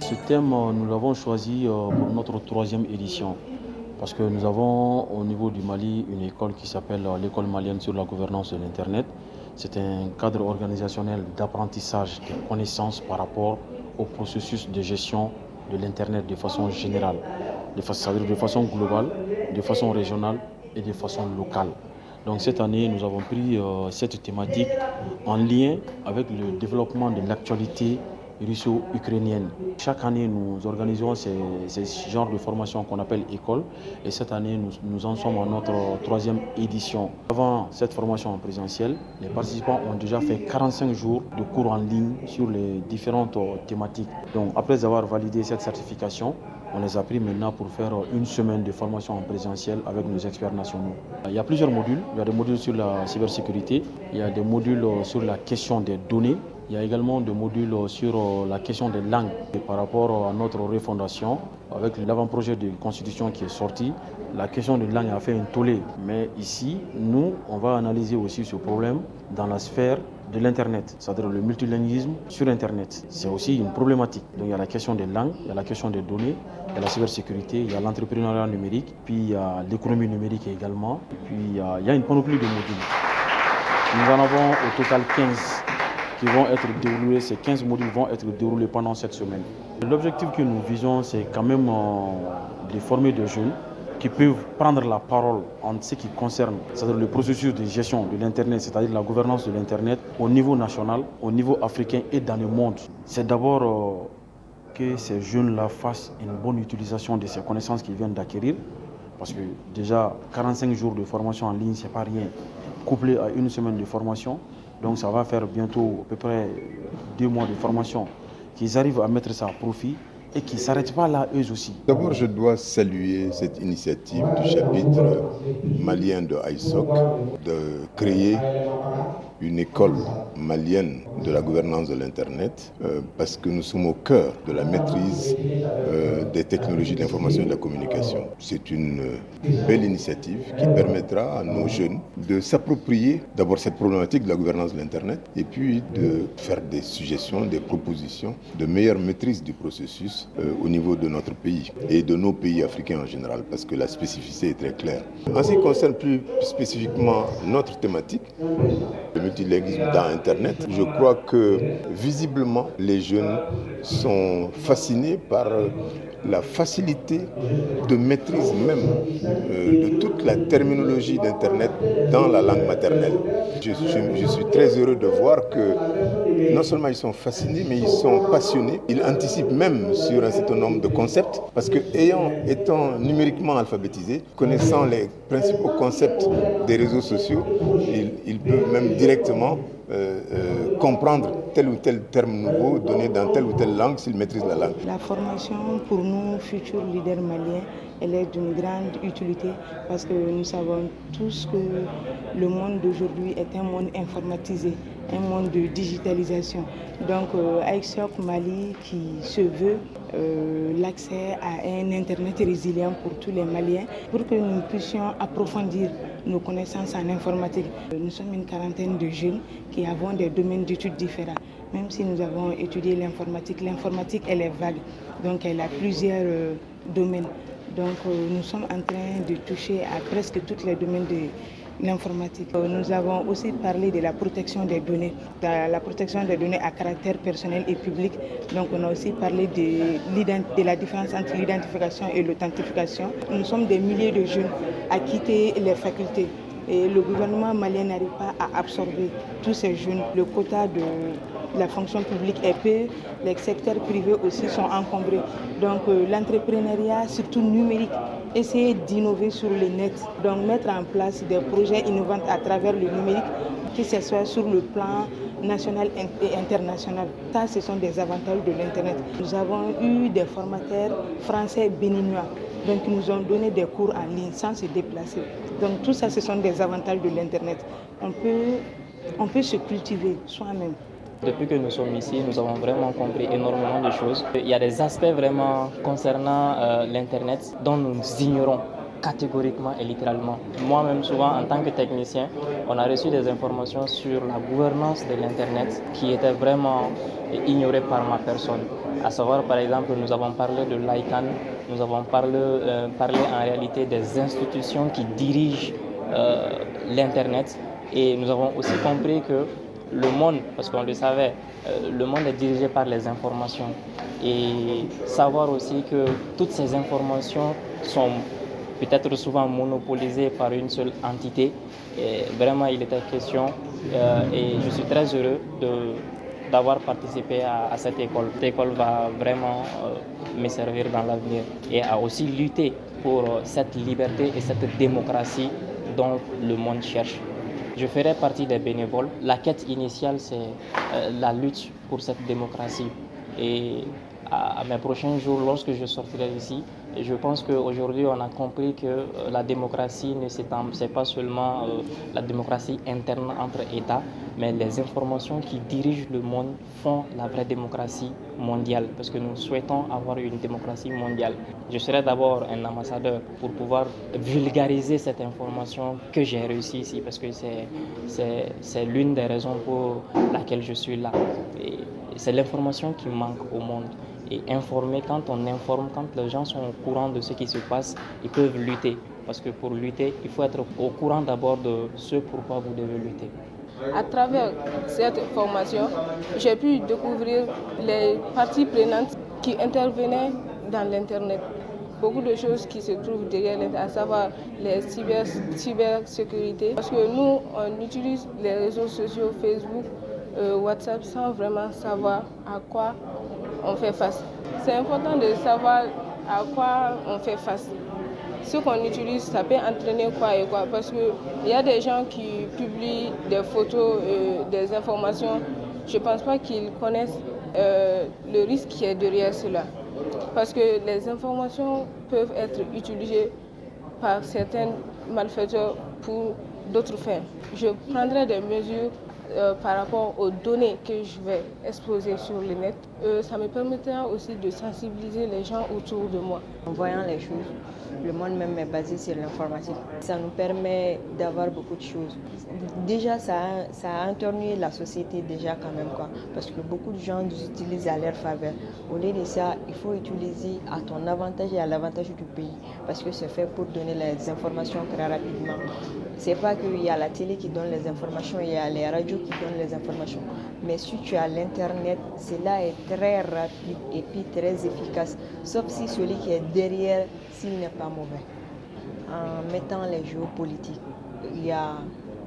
Ce thème, nous l'avons choisi pour notre troisième édition parce que nous avons au niveau du Mali une école qui s'appelle l'école malienne sur la gouvernance de l'Internet. C'est un cadre organisationnel d'apprentissage des connaissances par rapport au processus de gestion de l'Internet de façon générale, c'est-à-dire de façon globale, de façon régionale et de façon locale. Donc cette année, nous avons pris cette thématique en lien avec le développement de l'actualité russo-ukrainienne. Chaque année, nous organisons ces genres de formations qu'on appelle école. Et cette année, nous en sommes à notre troisième édition. Avant cette formation en présentiel, les participants ont déjà fait 45 jours de cours en ligne sur les différentes thématiques. Donc, après avoir validé cette certification, on les a pris maintenant pour faire une semaine de formation en présentiel avec nos experts nationaux. Il y a plusieurs modules. Il y a des modules sur la cybersécurité, il y a des modules sur la question des données. Il y a également des modules sur la question des langues. Et par rapport à notre refondation, avec l'avant-projet de constitution qui est sorti, la question des langues a fait un tollé. Mais ici, nous, on va analyser aussi ce problème dans la sphère de l'Internet, c'est-à-dire le multilinguisme sur Internet. C'est aussi une problématique. Donc il y a la question des langues, il y a la question des données, il y a la cybersécurité, il y a l'entrepreneuriat numérique, puis il y a l'économie numérique également, puis il y a une panoplie de modules. Nous en avons au total 15 qui vont être déroulés. Ces 15 modules vont être déroulés pendant cette semaine. L'objectif que nous visons, c'est quand même de former des jeunes qui peuvent prendre la parole en ce qui concerne, c'est-à-dire le processus de gestion de l'Internet, c'est-à-dire la gouvernance de l'Internet au niveau national, au niveau africain et dans le monde. C'est d'abord que ces jeunes-là fassent une bonne utilisation de ces connaissances qu'ils viennent d'acquérir, parce que déjà 45 jours de formation en ligne, c'est pas rien, couplé à une semaine de formation. Donc ça va faire bientôt à peu près 2 mois de formation, qu'ils arrivent à mettre ça à profit et qu'ils ne s'arrêtent pas là eux aussi. D'abord, je dois saluer cette initiative du chapitre malien de ISOC de créer une école malienne de la gouvernance de l'Internet parce que nous sommes au cœur de la maîtrise des technologies de l'information et de la communication. C'est une belle initiative qui permettra à nos jeunes de s'approprier d'abord cette problématique de la gouvernance de l'Internet et puis de faire des suggestions, des propositions de meilleure maîtrise du processus au niveau de notre pays et de nos pays africains en général parce que la spécificité est très claire. En ce qui concerne plus spécifiquement notre thématique, le multilinguisme dans Internet, je crois que visiblement les jeunes sont fascinés par la facilité de maîtrise même de toute la terminologie d'Internet dans la langue maternelle. Je suis très heureux de voir que non seulement ils sont fascinés, mais ils sont passionnés. Ils anticipent même sur un certain nombre de concepts parce que étant numériquement alphabétisés, connaissant les principaux concepts des réseaux sociaux, ils peuvent même directement comprendre tel ou tel terme nouveau donné dans telle ou telle langue s'ils maîtrisent la langue. La formation pour nous, futurs leaders maliens, elle est d'une grande utilité parce que nous savons tous que le monde d'aujourd'hui est un monde informatisé, un monde de digitalisation. Donc ISOC Mali qui se veut l'accès à un Internet résilient pour tous les Maliens pour que nous puissions approfondir nos connaissances en informatique. Nous sommes une quarantaine de jeunes qui avons des domaines d'études différents. Même si nous avons étudié l'informatique elle est vague, donc elle a plusieurs domaines. Donc nous sommes en train de toucher à presque tous les domaines de l'informatique. Nous avons aussi parlé de la protection des données, à caractère personnel et public. Donc on a aussi parlé de la différence entre l'identification et l'authentification. Nous sommes des milliers de jeunes à quitter les facultés. Et le gouvernement malien n'arrive pas à absorber tous ces jeunes. Le quota de la fonction publique est peu, les secteurs privés aussi sont encombrés. Donc l'entrepreneuriat, surtout numérique, essayer d'innover sur le net, donc mettre en place des projets innovants à travers le numérique, que ce soit sur le plan national et international. Ça, ce sont des avantages de l'Internet. Nous avons eu des formateurs français béninois, donc ils nous ont donné des cours en ligne sans se déplacer. Donc tout ça, ce sont des avantages de l'Internet. On peut se cultiver soi-même. Depuis que nous sommes ici, nous avons vraiment compris énormément de choses. Il y a des aspects vraiment concernant l'Internet dont nous ignorons catégoriquement et littéralement. Moi-même, souvent, en tant que technicien, on a reçu des informations sur la gouvernance de l'Internet qui étaient vraiment ignorées par ma personne. À savoir, par exemple, nous avons parlé de l'ICANN, nous avons parlé en réalité des institutions qui dirigent l'Internet, et nous avons aussi compris que le monde, parce qu'on le savait, le monde est dirigé par les informations, et savoir aussi que toutes ces informations sont peut-être souvent monopolisées par une seule entité. Et vraiment, il était question, et je suis très heureux d'avoir participé à cette école. Cette école va vraiment me servir dans l'avenir, et à aussi lutter pour cette liberté et cette démocratie dont le monde cherche. Je ferai partie des bénévoles. La quête initiale, c'est la lutte pour cette démocratie. Et à mes prochains jours, lorsque je sortirai d'ici, je pense qu'aujourd'hui, on a compris que la démocratie, c'est pas seulement la démocratie interne entre États, mais les informations qui dirigent le monde font la vraie démocratie mondiale, parce que nous souhaitons avoir une démocratie mondiale. Je serai d'abord un ambassadeur pour pouvoir vulgariser cette information que j'ai réussi ici, parce que c'est l'une des raisons pour laquelle je suis là. Et c'est l'information qui manque au monde. Et informer, quand on informe, quand les gens sont au courant de ce qui se passe, ils peuvent lutter. Parce que pour lutter, il faut être au courant d'abord de ce pourquoi vous devez lutter. À travers cette formation, j'ai pu découvrir les parties prenantes qui intervenaient dans l'Internet. Beaucoup de choses qui se trouvent derrière l'Internet, à savoir les cybersécurité. Parce que nous, on utilise les réseaux sociaux, Facebook, WhatsApp, sans vraiment savoir à quoi on fait face. C'est important de savoir à quoi on fait face. Ce qu'on utilise, ça peut entraîner quoi et quoi. Parce qu'il y a des gens qui publient des photos, des informations. Je ne pense pas qu'ils connaissent le risque qui est derrière cela. Parce que les informations peuvent être utilisées par certains malfaiteurs pour d'autres fins. Je prendrai des mesures par rapport aux données que je vais exposer sur le net. Ça me permettra aussi de sensibiliser les gens autour de moi. En voyant les choses, le monde même est basé sur l'informatique. Ça nous permet d'avoir beaucoup de choses. Déjà, ça a entourné la société déjà quand même, quoi. Parce que beaucoup de gens utilisent à leur faveur. Au lieu de ça, il faut utiliser à ton avantage et à l'avantage du pays. Parce que c'est fait pour donner les informations très rapidement. C'est pas qu'il y a la télé qui donne les informations, il y a les radios qui donnent les informations. Mais si tu as l'Internet, cela est très rapide et puis très efficace. Sauf si celui qui est derrière, s'il n'est pas mauvais. En mettant les géopolitiques, il y a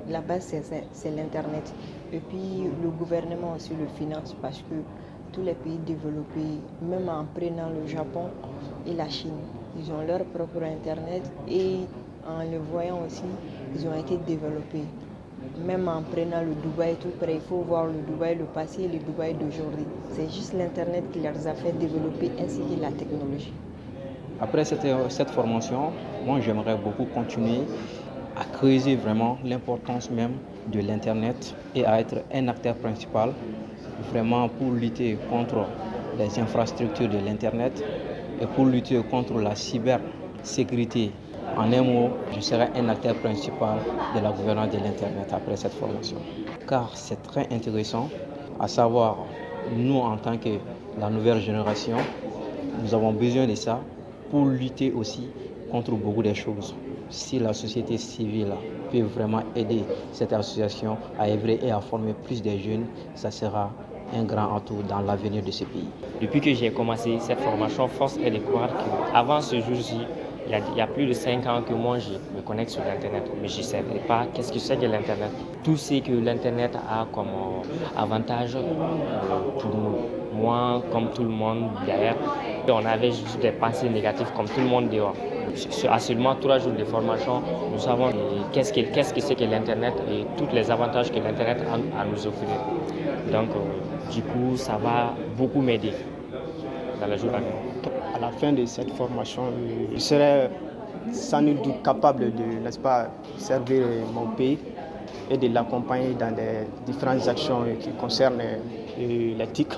la base, c'est l'Internet. Et puis le gouvernement aussi le finance parce que tous les pays développés, même en prenant le Japon et la Chine, ils ont leur propre Internet et en le voyant aussi, ils ont été développés. Même en prenant le Dubaï tout près, il faut voir le Dubaï le passé et le Dubaï d'aujourd'hui. C'est juste l'Internet qui les a fait développer ainsi que la technologie. Après cette formation, moi j'aimerais beaucoup continuer à creuser vraiment l'importance même de l'Internet et à être un acteur principal vraiment pour lutter contre les infrastructures de l'Internet et pour lutter contre la cybersécurité. En un mot, je serai un acteur principal de la gouvernance de l'Internet après cette formation. Car c'est très intéressant, à savoir, nous en tant que la nouvelle génération, nous avons besoin de ça pour lutter aussi contre beaucoup de choses. Si la société civile peut vraiment aider cette association à œuvrer et à former plus de jeunes, ça sera un grand atout dans l'avenir de ce pays. Depuis que j'ai commencé cette formation, force est de croire qu'avant ce jour-ci, il y a plus de 5 ans que moi je me connecte sur l'Internet, mais je ne savais pas qu'est-ce que c'est que l'Internet. Tout ce que l'Internet a comme avantage pour nous. Moi, comme tout le monde derrière, on avait juste des pensées négatives comme tout le monde dehors. À seulement 3 jours de formation, nous savons qu'est-ce que c'est que l'Internet et tous les avantages que l'Internet a à nous offrir. Donc, du coup, ça va beaucoup m'aider dans les jours à venir. À la fin de cette formation, je serai sans nul doute capable de, n'est-ce pas, servir mon pays et de l'accompagner dans les différentes actions qui concernent l'éthique,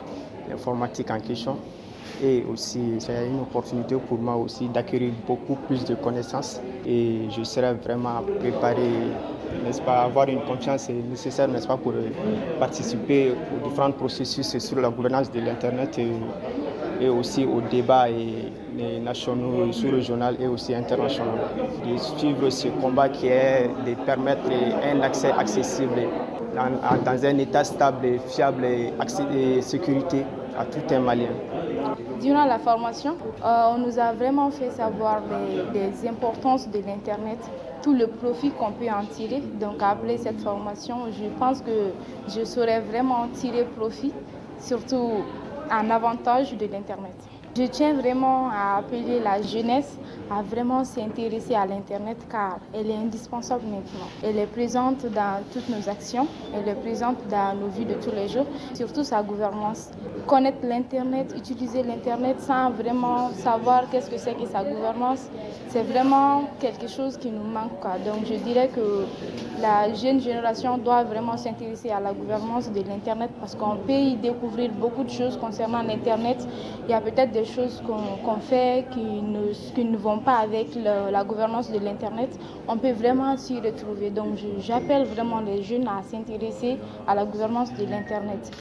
l'informatique en question. Et aussi, c'est une opportunité pour moi aussi d'acquérir beaucoup plus de connaissances et je serai vraiment préparé, n'est-ce pas, avoir une confiance nécessaire, n'est-ce pas, pour participer aux différents processus sur la gouvernance de l'Internet et et aussi aux débats nationaux, sous-régionaux et aussi internationaux. De suivre ce combat qui est de permettre un accès accessible dans un état stable, fiable et sécurité à tout un Malien. Durant la formation, on nous a vraiment fait savoir les importances de l'Internet, tout le profit qu'on peut en tirer. Donc après cette formation, je pense que je saurais vraiment tirer profit, surtout en avantage de l'Internet. Je tiens vraiment à appeler la jeunesse à vraiment s'intéresser à l'Internet car elle est indispensable maintenant. Elle est présente dans toutes nos actions, elle est présente dans nos vies de tous les jours, surtout sa gouvernance. Connaître l'Internet, utiliser l'Internet sans vraiment savoir qu'est-ce que c'est que sa gouvernance, c'est vraiment quelque chose qui nous manque. Donc je dirais que la jeune génération doit vraiment s'intéresser à la gouvernance de l'Internet parce qu'on peut y découvrir beaucoup de choses concernant l'Internet. Il y a peut-être des choses qu'on fait qui ne vont pas avec la gouvernance de l'Internet. On peut vraiment s'y retrouver. Donc j'appelle vraiment les jeunes à s'intéresser à la gouvernance de l'Internet.